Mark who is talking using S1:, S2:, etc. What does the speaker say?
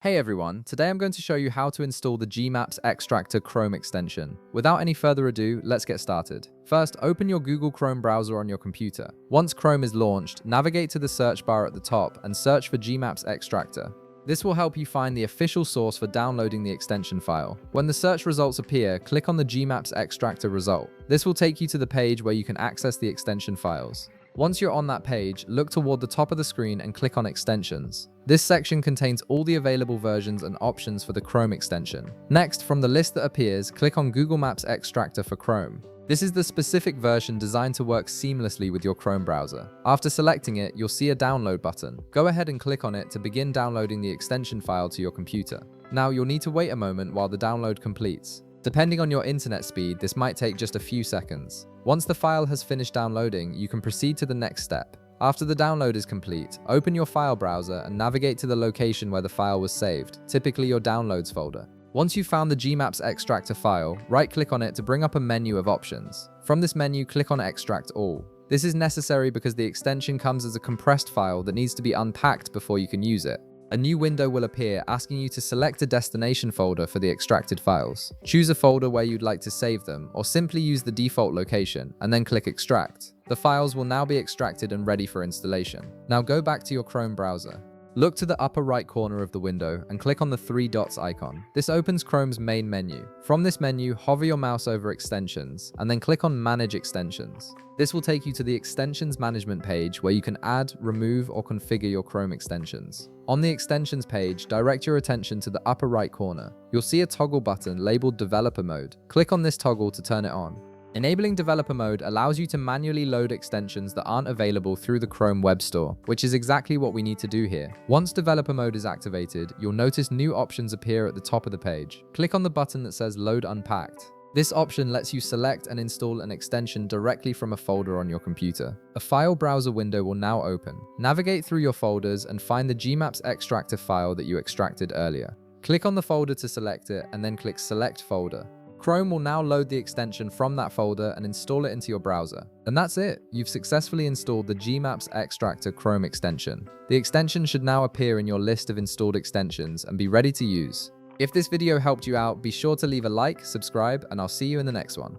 S1: Hey everyone, today I'm going to show you how to install the Gmaps Extractor Chrome extension. Without any further ado, let's get started. First, open your Google Chrome browser on your computer. Once Chrome is launched, navigate to the search bar at the top and search for Gmaps Extractor. This will help you find the official source for downloading the extension file. When the search results appear, click on the Gmaps Extractor result. This will take you to the page where you can access the extension files. Once you're on that page, look toward the top of the screen and click on Extensions. This section contains all the available versions and options for the Chrome extension. Next, from the list that appears, click on Google Maps Extractor for Chrome. This is the specific version designed to work seamlessly with your Chrome browser. After selecting it, you'll see a download button. Go ahead and click on it to begin downloading the extension file to your computer. Now, you'll need to wait a moment while the download completes. Depending on your internet speed, this might take just a few seconds. Once the file has finished downloading, you can proceed to the next step. After the download is complete, open your file browser and navigate to the location where the file was saved, typically your Downloads folder. Once you've found the Gmaps Extractor file, right-click on it to bring up a menu of options. From this menu, click on Extract All. This is necessary because the extension comes as a compressed file that needs to be unpacked before you can use it. A new window will appear asking you to select a destination folder for the extracted files. Choose a folder where you'd like to save them, or simply use the default location, and then click Extract. The files will now be extracted and ready for installation. Now go back to your Chrome browser. Look to the upper right corner of the window and click on the three dots icon. This opens Chrome's main menu. From this menu, hover your mouse over Extensions, and then click on Manage Extensions. This will take you to the Extensions Management page where you can add, remove, or configure your Chrome extensions. On the Extensions page, direct your attention to the upper right corner. You'll see a toggle button labeled Developer Mode. Click on this toggle to turn it on. Enabling Developer Mode allows you to manually load extensions that aren't available through the Chrome Web Store, which is exactly what we need to do here. Once Developer Mode is activated, you'll notice new options appear at the top of the page. Click on the button that says Load Unpacked. This option lets you select and install an extension directly from a folder on your computer. A file browser window will now open. Navigate through your folders and find the Gmaps Extractor file that you extracted earlier. Click on the folder to select it and then click Select Folder. Chrome will now load the extension from that folder and install it into your browser. And that's it. You've successfully installed the Gmaps Extractor Chrome extension. The extension should now appear in your list of installed extensions and be ready to use. If this video helped you out, be sure to leave a like, subscribe, and I'll see you in the next one.